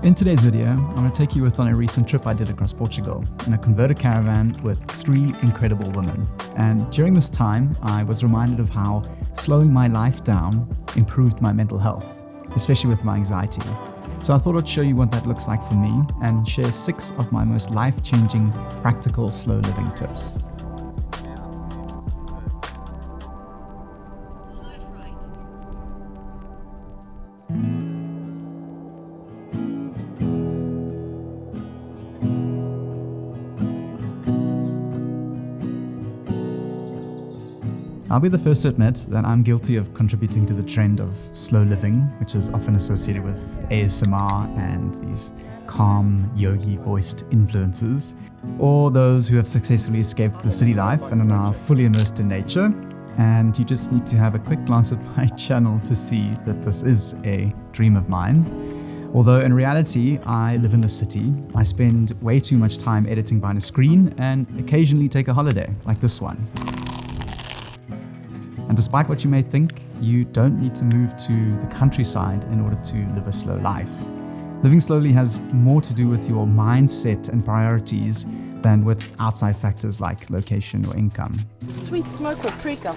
In today's video, I'm going to take you on a recent trip I did across Portugal in a converted caravan with 3 incredible women. And during this time, I was reminded of how slowing my life down improved my mental health, especially with my anxiety. So I thought I'd show you what that looks like for me and share 6 of my most life-changing, practical, slow living tips. I'll be the first to admit that I'm guilty of contributing to the trend of slow living, which is often associated with ASMR and these calm, yogi-voiced influencers, or those who have successfully escaped the city life and are now fully immersed in nature. And you just need to have a quick glance at my channel to see that this is a dream of mine. Although in reality, I live in the city, I spend way too much time editing behind a screen and occasionally take a holiday, like this one. And despite what you may think, you don't need to move to the countryside in order to live a slow life. Living slowly has more to do with your mindset and priorities than with outside factors like location or income. Sweet smoke or paprika.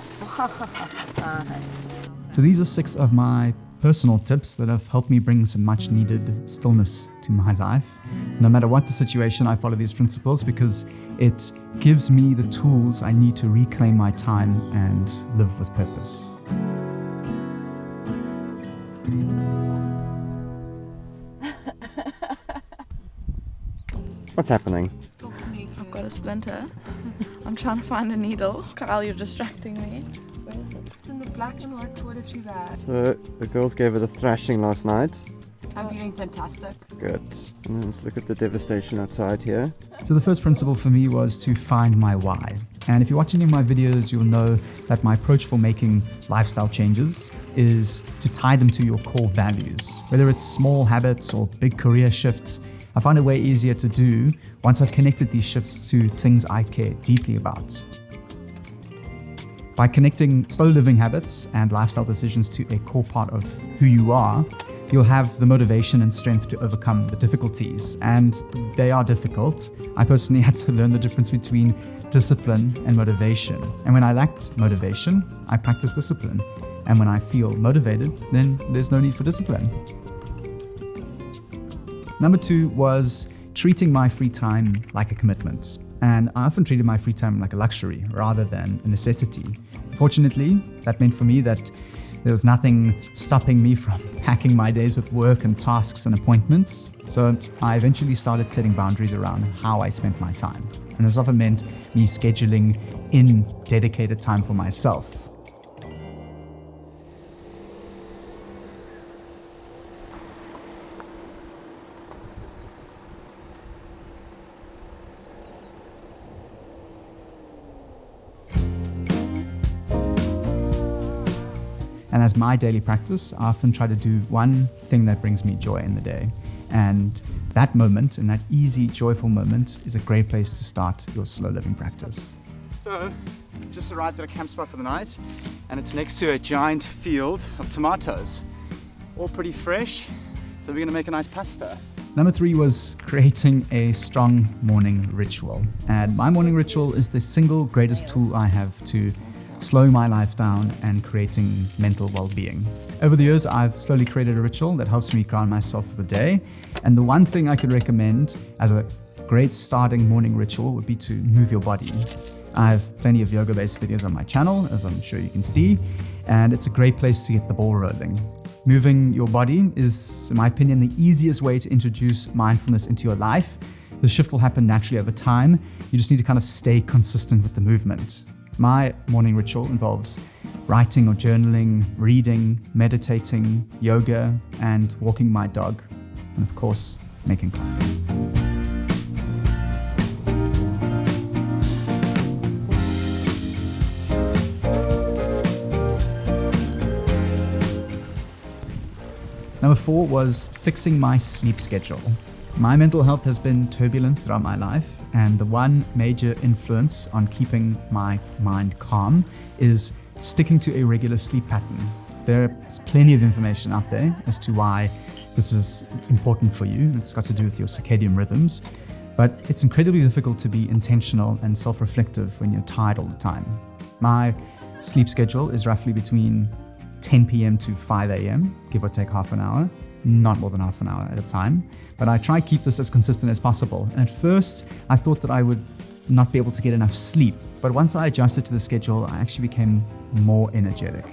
So these are 6 of my personal tips that have helped me bring some much needed stillness to my life. No matter what the situation, I follow these principles because it gives me the tools I need to reclaim my time and live with purpose. What's happening? Talk to me. I've got a splinter. I'm trying to find a needle. Kyle, you're distracting me. Where is it? It's in the black and white toiletry bag. So the girls gave it a thrashing last night. I'm feeling fantastic. Good. And then let's look at the devastation outside here. So the first principle for me was to find my why. And if you're watching any of my videos, you'll know that my approach for making lifestyle changes is to tie them to your core values. Whether it's small habits or big career shifts, I find it way easier to do once I've connected these shifts to things I care deeply about. By connecting slow living habits and lifestyle decisions to a core part of who you are, you'll have the motivation and strength to overcome the difficulties. And they are difficult. I personally had to learn the difference between discipline and motivation. And when I lacked motivation, I practiced discipline. And when I feel motivated, then there's no need for discipline. Number 2 was treating my free time like a commitment. And I often treated my free time like a luxury rather than a necessity. Fortunately, that meant for me that there was nothing stopping me from packing my days with work and tasks and appointments. So I eventually started setting boundaries around how I spent my time. And this often meant me scheduling in dedicated time for myself. And as my daily practice, I often try to do one thing that brings me joy in the day. And that moment, and that easy, joyful moment, is a great place to start your slow living practice. So, just arrived at a camp spot for the night, and it's next to a giant field of tomatoes. All pretty fresh, so we're gonna make a nice pasta. Number 3 was creating a strong morning ritual. And my morning ritual is the single greatest tool I have to slowing my life down and creating mental well-being. Over the years, I've slowly created a ritual that helps me ground myself for the day. And the one thing I could recommend as a great starting morning ritual would be to move your body. I have plenty of yoga-based videos on my channel, as I'm sure you can see, and it's a great place to get the ball rolling. Moving your body is, in my opinion, the easiest way to introduce mindfulness into your life. The shift will happen naturally over time. You just need to kind of stay consistent with the movement. My morning ritual involves writing or journaling, reading, meditating, yoga, and walking my dog, and of course, making coffee. Number 4 was fixing my sleep schedule. My mental health has been turbulent throughout my life, and the one major influence on keeping my mind calm is sticking to a regular sleep pattern. There's plenty of information out there as to why this is important for you. It's got to do with your circadian rhythms, but it's incredibly difficult to be intentional and self-reflective when you're tired all the time. My sleep schedule is roughly between 10 p.m. to 5 a.m., give or take half an hour, not more than half an hour at a time. But I try to keep this as consistent as possible. And at first, I thought that I would not be able to get enough sleep. But once I adjusted to the schedule, I actually became more energetic.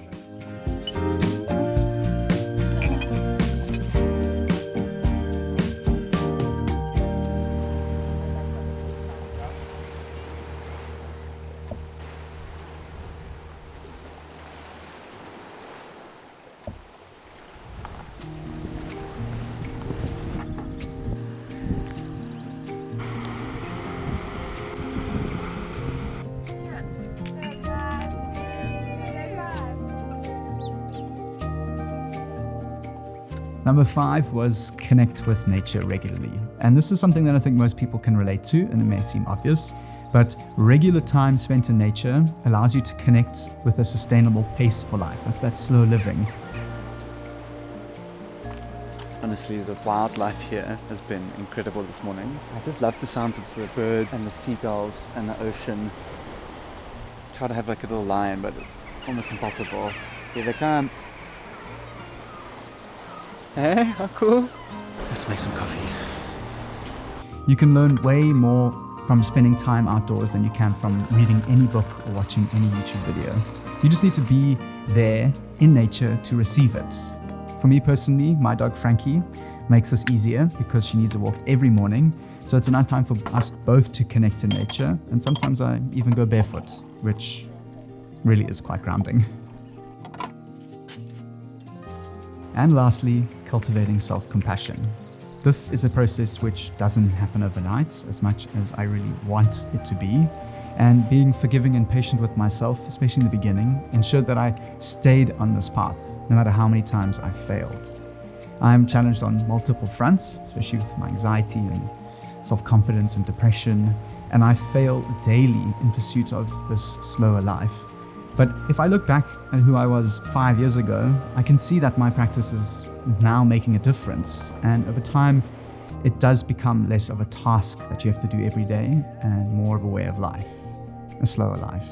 Number 5 was connect with nature regularly. And this is something that I think most people can relate to, and it may seem obvious, but regular time spent in nature allows you to connect with a sustainable pace for life. Like that slow living. Honestly, the wildlife here has been incredible this morning. I just love the sounds of the birds and the seagulls and the ocean. Try to have like a little lion, but it's almost impossible. Here they come. Hey, how cool. Let's make some coffee. You can learn way more from spending time outdoors than you can from reading any book or watching any YouTube video. You just need to be there in nature to receive it. For me personally, my dog Frankie makes this easier because she needs a walk every morning. So it's a nice time for us both to connect in nature. And sometimes I even go barefoot, which really is quite grounding. And lastly, cultivating self-compassion. This is a process which doesn't happen overnight as much as I really want it to be. And being forgiving and patient with myself, especially in the beginning, ensured that I stayed on this path, no matter how many times I failed. I'm challenged on multiple fronts, especially with my anxiety and self-confidence and depression, and I fail daily in pursuit of this slower life. But if I look back at who I was 5 years ago, I can see that my practice is now making a difference. And over time, it does become less of a task that you have to do every day and more of a way of life, a slower life.